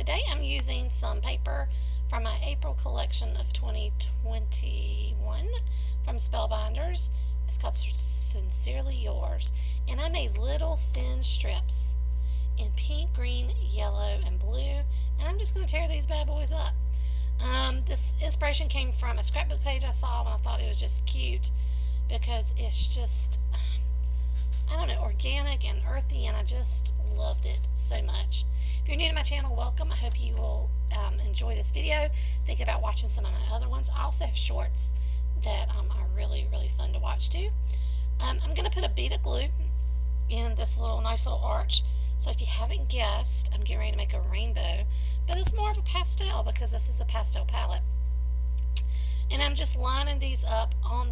today I'm using some paper from my April collection of 2021 from Spellbinders. It's called Sincerely Yours, and I made little thin strips in pink, green, yellow, and blue, and I'm just going to tear these bad boys up. This inspiration came from a scrapbook page I saw, and I thought it was just cute because it's just, I don't know, organic and earthy, and I just loved it so much. If you're new to my channel, welcome. I hope you will enjoy this video. Think about watching some of my other ones. I also have shorts that are really fun to watch too. I'm going to put a bead of glue in this nice little arch. So if you haven't guessed, I'm getting ready to make a rainbow, but it's more of a pastel because this is a pastel palette. And I'm just lining these up on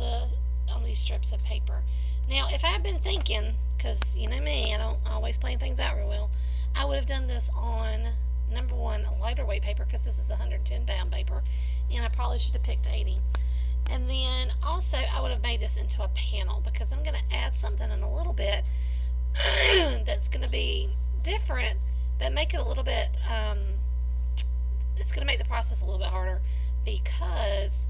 these strips of paper. Now, if I had been thinking, because you know me, I don't always plan things out real well, I would have done this on, number one, a lighter weight paper, because this is 110 pound paper, and I probably should have picked 80. And then also I would have made this into a panel, because I'm going to add something in a little bit that's going to be different, but make it a little bit, it's going to make the process a little bit harder because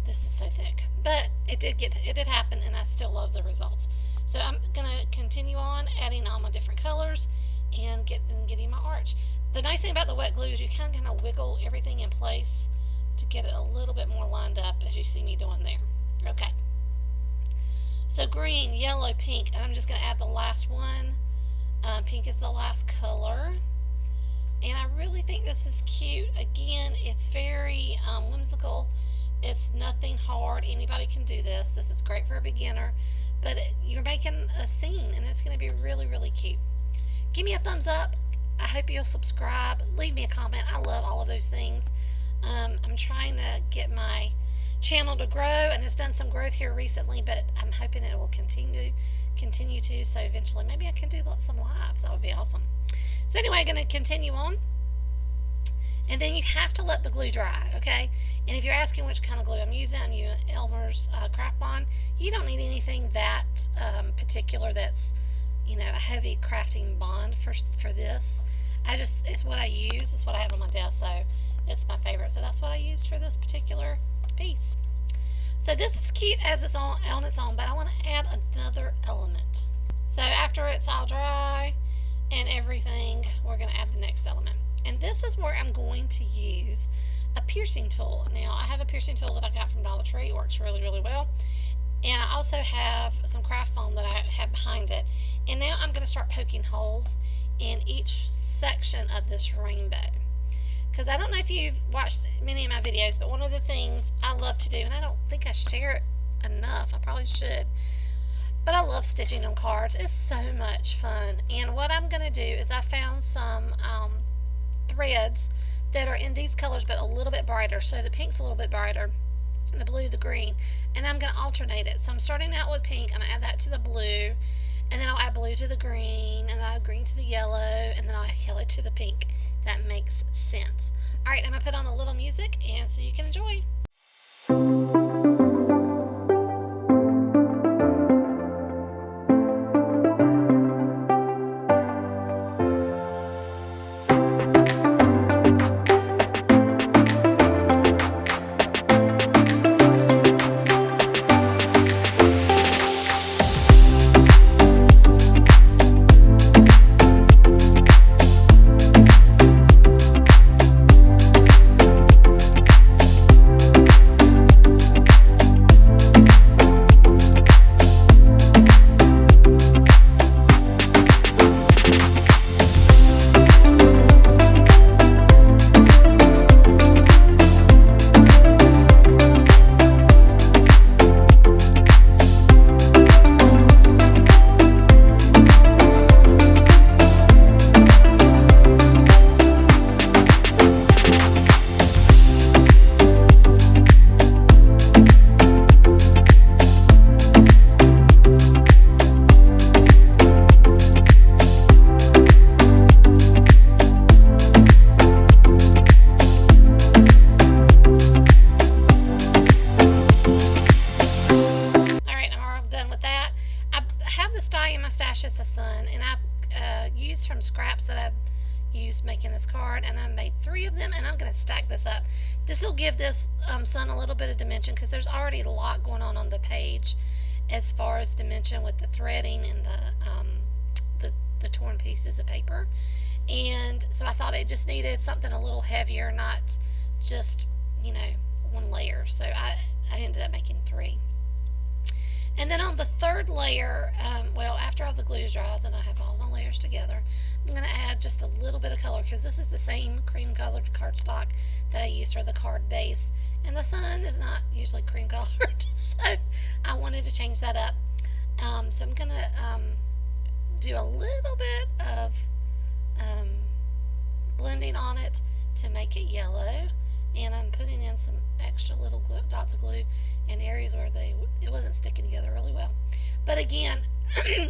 this is so thick. But it did happen, and I still love the results. So I'm going to continue on adding all my different colors and getting my arch. The nice thing about the wet glue is you kind of wiggle everything in place to get it a little bit more lined up, as you see me doing there. Okay. So green, yellow, pink, and I'm just going to add the last one. Pink is the last color. And I really think this is cute. Again, it's very whimsical. It's nothing hard. Anybody can do this. This is great for a beginner. But you're making a scene, and it's going to be really cute. Give me a thumbs up. I hope you'll subscribe. Leave me a comment. I love all of those things. I'm trying to get my channel to grow, and it's done some growth here recently, but I'm hoping it will continue to, so eventually maybe I can do some lives. That would be awesome. So anyway, I'm going to continue on, and then you have to let the glue dry, okay? And if you're asking which kind of glue I'm using Elmer's Craft Bond. You don't need anything that particular that's, you know, a heavy crafting bond for this. It's what I use. It's what I have on my desk, so it's my favorite. So that's what I used for this particular piece. So this is cute as it's on its own, but I want to add another element. So after it's all dry and everything, we're going to add the next element. And this is where I'm going to use a piercing tool. Now, I have a piercing tool that I got from Dollar Tree. It works really well. And I also have some craft foam that I have behind it. And now I'm going to start poking holes in each section of this rainbow. Because I don't know if you've watched many of my videos, but one of the things I love to do, and I don't think I share it enough, I probably should, but I love stitching on cards. It's so much fun. And what I'm going to do is I found some threads that are in these colors but a little bit brighter. So the pink's a little bit brighter, and the blue the green, and I'm going to alternate it. So I'm starting out with pink. I'm going to add that to the blue, and then I'll add blue to the green, and then I'll add green to the yellow, and then I'll add yellow to the pink. That makes sense. Alright, I'm going to put on a little music and so you can enjoy. Stashes of Sun, and I've used from scraps that I've used making this card, and I made 3 of them, and I'm going to stack this up. This will give this sun a little bit of dimension, because there's already a lot going on the page as far as dimension with the threading and the torn pieces of paper. And so I thought it just needed something a little heavier, not just, you know, 1 layer. So I ended up making 3. And then on the 3rd layer, well, after all the glue dries and I have all my layers together, I'm going to add just a little bit of color, because this is the same cream colored cardstock that I use for the card base. And the sun is not usually cream colored, so I wanted to change that up. So I'm going to do a little bit of blending on it to make it yellow, and I'm putting in some extra little dots of glue in areas where it wasn't sticking together really well. But again,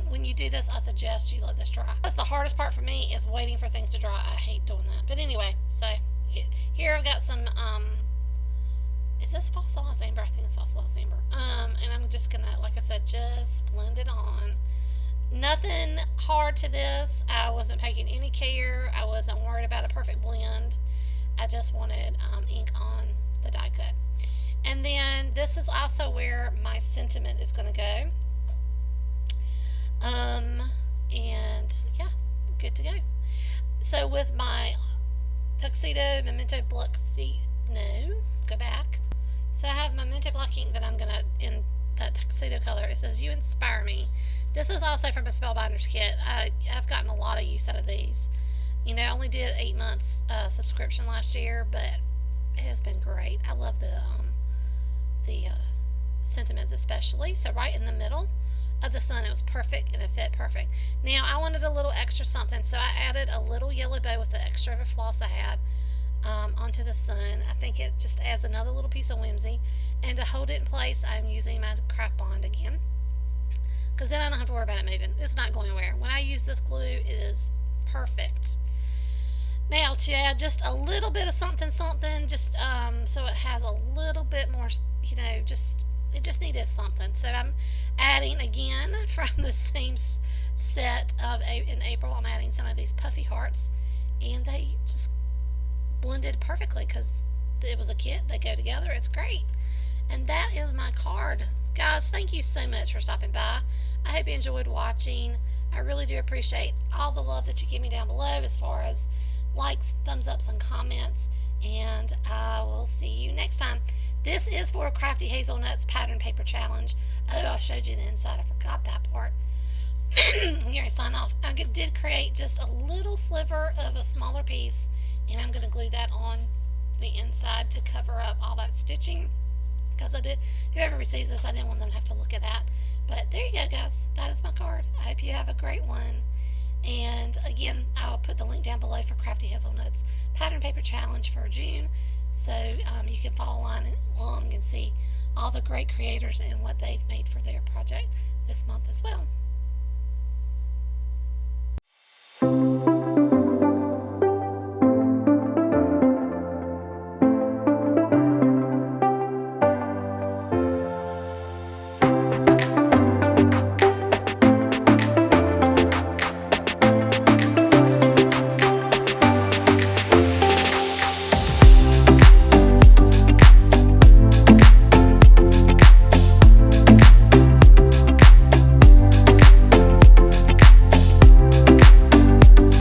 when you do this, I suggest you let this dry. That's the hardest part for me, is waiting for things to dry. I hate doing that. But anyway, so here I've got some is this fossilized amber? I think it's fossilized amber. And I'm just gonna, like I said, just blend it on. Nothing hard to this. I wasn't taking any care. I wasn't worried about a perfect blend. I just wanted ink on the die cut. And then this is also where my sentiment is going to go. And yeah, good to go. So with my tuxedo memento black go back. So I have my memento black ink that I'm going to, in that tuxedo color, it says, "You inspire me." This is also from a Spellbinders kit. I've gotten a lot of use out of these. You know, I only did 8 months subscription last year, but it has been great. I love the sentiments especially. So right in the middle of the sun, it was perfect, and it fit perfect. Now I wanted a little extra something, so I added a little yellow bow with the extra of a floss I had onto the sun. I think it just adds another little piece of whimsy. And to hold it in place, I'm using my craft bond again, because then I don't have to worry about it moving. It's not going anywhere. When I use this glue, it is perfect. Now to add just a little bit of something, just so it has a little bit more, you know, it just needed something. So I'm adding again from the same set of in April. I'm adding some of these Puffy Hearts, and they just blended perfectly because it was a kit. They go together. It's great. And that is my card. Guys, thank you so much for stopping by. I hope you enjoyed watching. I really do appreciate all the love that you give me down below as far as likes, thumbs ups, and comments. And I will see you next time. This is for Crafty Hazelnut's Pattern Paper Challenge. Oh, I showed you the inside. I forgot that part. I'm going to sign off. I did create just a little sliver of a smaller piece, and I'm going to glue that on the inside to cover up all that stitching. Because whoever receives this, I didn't want them to have to look at that. But there you go, guys. That is my card. I hope you have a great one. And again, I'll put the link down below for Crafty Hazelnut's Pattern Paper Challenge for June. So you can follow along and see all the great creators and what they've made for their project this month as well.